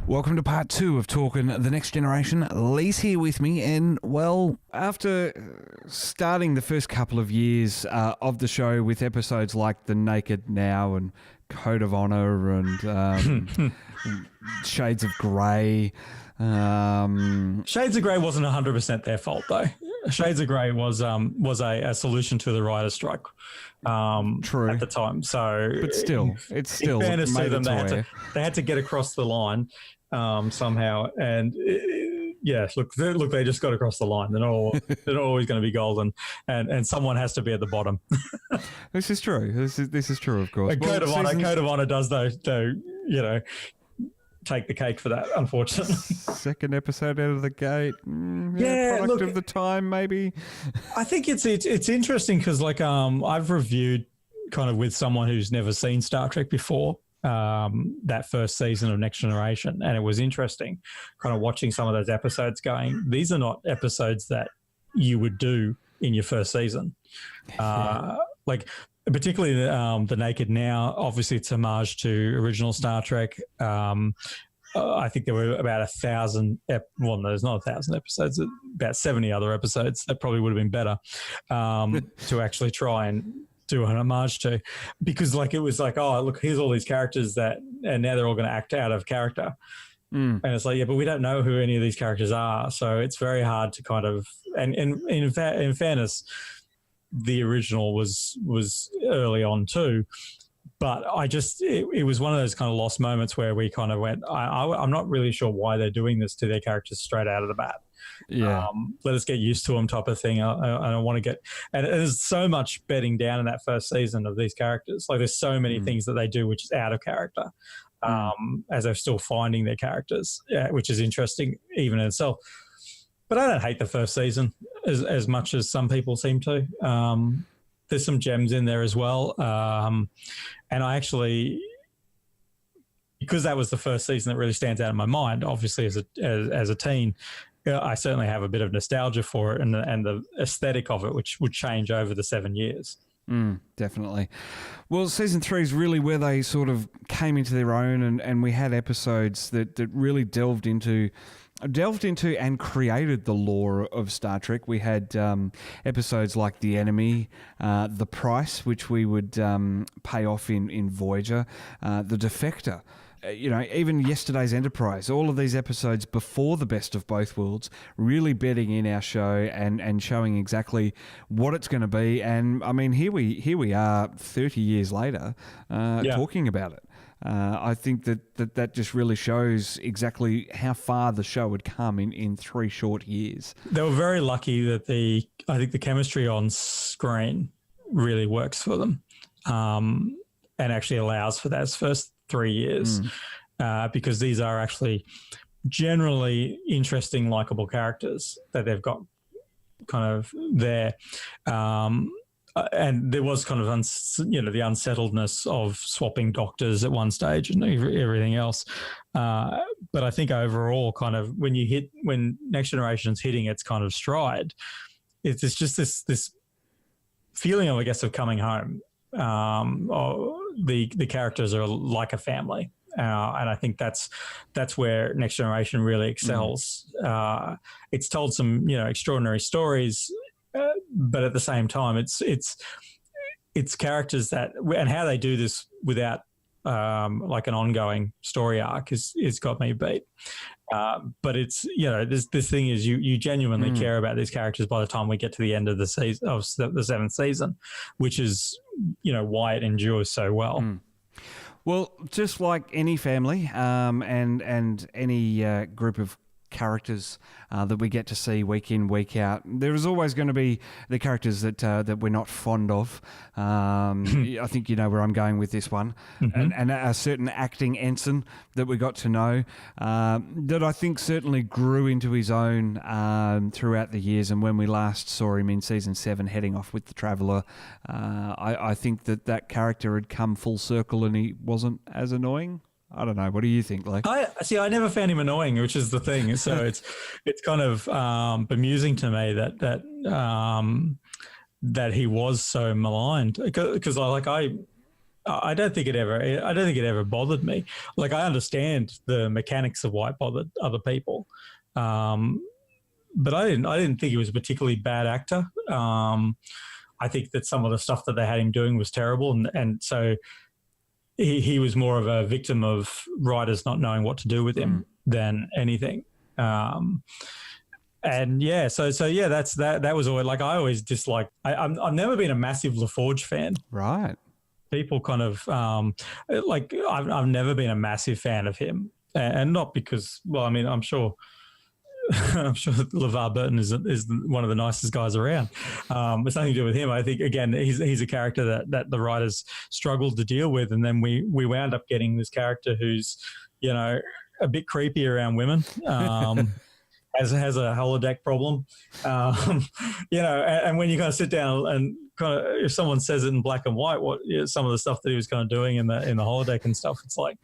Welcome to part 2 of Talkin, The Next Generation. Lee's here with me, and, well, after starting the first couple of years of the show with episodes like The Naked Now and Code of Honor and Shades of Grey. Shades of Grey wasn't 100% their fault, though. Shades of Grey was a solution to the writer's strike True. at the time. So, but still, it's still in fairness to them, they had to get across the line somehow. And look, they just got across the line. They're not always going to be golden, and someone has to be at the bottom. This is true. This is true, of course. Code of Honor does though. Take the cake for that, unfortunately. Second episode out of the gate. Product of the time, maybe. I think it's interesting because I've reviewed kind of with someone who's never seen Star Trek before that first season of Next Generation, and it was interesting kind of watching some of those episodes going, these are not episodes that you would do in your first season. Particularly the Naked Now, obviously it's homage to original Star Trek. I think there were about 1,000. There's not 1,000 episodes. About 70 other episodes that probably would have been better to actually try and do an homage to, because it was like, oh look, here's all these characters and now they're all going to act out of character. And it's like, yeah, but we don't know who any of these characters are, so it's very hard to kind of. And in fairness, the original was early on too, but it was one of those kind of lost moments where we kind of went, I'm not really sure why they're doing this to their characters straight out of the bat. Yeah. Let us get used to them type of thing. I don't want to get, and there's so much bedding down in that first season of these characters. Like there's so many things that they do which is out of character, as they're still finding their characters, which is interesting even in itself. But I don't hate the first season as much as some people seem to. There's some gems in there as well. And I actually, because that was the first season that really stands out in my mind, obviously as a teen, I certainly have a bit of nostalgia for it and the aesthetic of it, which would change over the 7 years. Definitely. Well, season 3 is really where they sort of came into their own, and we had episodes that really delved into and created the lore of Star Trek. We had episodes like The Enemy, The Price, which we would pay off in Voyager, The Defector. Even Yesterday's Enterprise, all of these episodes before the Best of Both Worlds, really bedding in our show and showing exactly what it's going to be. And I mean, here we are 30 years later talking about it. I think that just really shows exactly how far the show had come in 3 short years. They were very lucky that I think the chemistry on screen really works for them, and actually allows for those first 3 years, because these are actually generally interesting, likable characters that they've got kind of there. And there was kind of the unsettledness of swapping doctors at one stage and everything else. But I think overall, kind of when Next Generation's hitting its kind of stride, it's just this feeling of, I guess, of coming home. The characters are like a family, and I think that's where Next Generation really excels. It's told some extraordinary stories. But at the same time, it's characters that, and how they do this without like an ongoing story arc is got me beat. But it's this thing is you genuinely care about these characters by the time we get to the end of the season of the 7th season, which is why it endures so well. Well, just like any family and any group of characters that we get to see week in, week out, there is always going to be the characters that we're not fond of. I think you know where I'm going with this one. And a certain acting ensign that we got to know that I think certainly grew into his own throughout the years. And when we last saw him in season 7 heading off with the Traveller, I think that character had come full circle and he wasn't as annoying. I don't know. What do you think, Lee? I never found him annoying, which is the thing. So it's kind of bemusing to me that he was so maligned, because I I don't think it ever bothered me. Like, I understand the mechanics of why it bothered other people, but I didn't think he was a particularly bad actor. I think that some of the stuff that they had him doing was terrible, and so he was more of a victim of writers not knowing what to do with him than anything. And yeah, so yeah, that was always like, I always disliked. I've never been a massive LaForge fan. Right. People kind of like, I've never been a massive fan of him, and not because, well, I mean, I'm sure LeVar Burton is one of the nicest guys around. It's nothing to do with him. I think, again, he's a character that the writers struggled to deal with, and then we wound up getting this character who's, you know, a bit creepy around women. Has a holodeck problem, you know, and when you kind of sit down and kind of, if someone says it in black and white, what, you know, some of the stuff that he was kind of doing in the holodeck and stuff, it's like,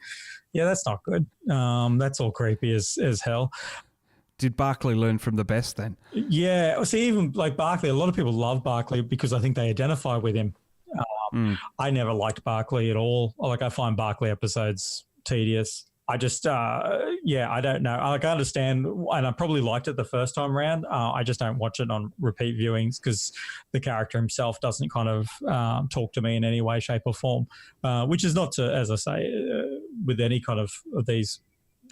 yeah, that's not good. That's all creepy as hell. Did Barclay learn from the best then? Yeah, see, even like Barclay, a lot of people love Barclay because I think they identify with him. I never liked Barclay at all. Like, I find Barclay episodes tedious. I just, I don't know. Like, I understand, and I probably liked it the first time around. I just don't watch it on repeat viewings because the character himself doesn't kind of talk to me in any way, shape, or form. Which is not to, as I say, with any kind of these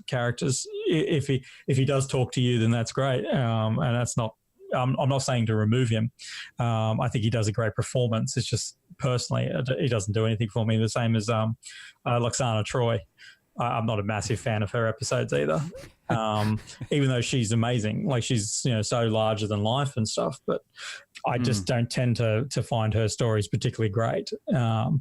characters. If he does talk to you, then that's great, and that's not. I'm not saying to remove him. I think he does a great performance. It's just, personally, he doesn't do anything for me. The same as Lwaxana Troy. I'm not a massive fan of her episodes either, even though she's amazing. Like, she's, you know, so larger than life and stuff. But I just don't tend to find her stories particularly great,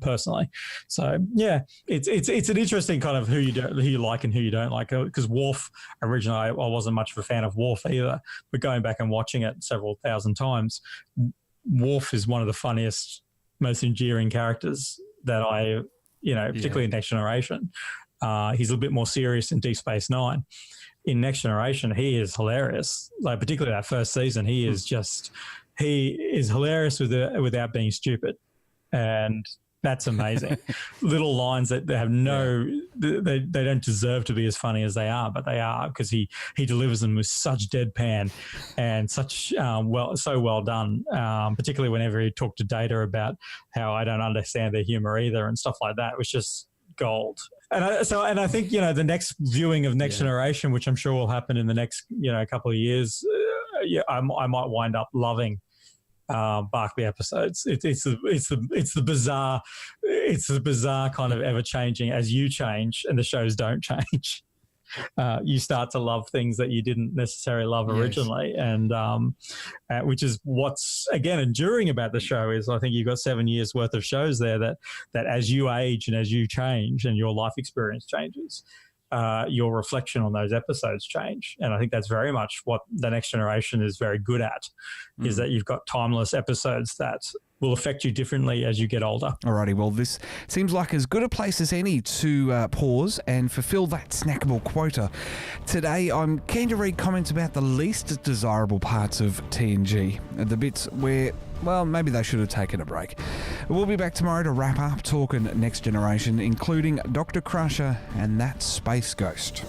personally. So yeah, it's an interesting kind of who you like and who you don't like. Because Worf, originally, I wasn't much of a fan of Worf either. But going back and watching it several thousand times, Worf is one of the funniest, most endearing characters that I, you know, particularly in Next Generation. He's a little bit more serious in Deep Space Nine. In Next Generation, he is hilarious. Like, particularly that first season, he is hilarious without being stupid, and that's amazing. Little lines that they have they don't deserve to be as funny as they are, but they are, because he delivers them with such deadpan and such so well done. Particularly whenever he talked to Data about how I don't understand their humor either and stuff like that. It was just gold. And I think, you know, the next viewing of Next Generation, which I'm sure will happen in the next, you know, couple of years, I might wind up loving Barclay episodes. It's the bizarre kind of ever changing as you change and the shows don't change. You start to love things that you didn't necessarily love originally, and which is what's, again, enduring about the show is, I think you've got 7 years worth of shows there that as you age and as you change and your life experience changes, your reflection on those episodes change. And I think that's very much what the Next Generation is very good at, is that you've got timeless episodes that will affect you differently as you get older. Alrighty, well, this seems like as good a place as any to pause and fulfill that snackable quota. Today, I'm keen to read comments about the least desirable parts of TNG, the bits where, well, maybe they should have taken a break. We'll be back tomorrow to wrap up talking Next Generation, including Dr. Crusher and that Space Ghost.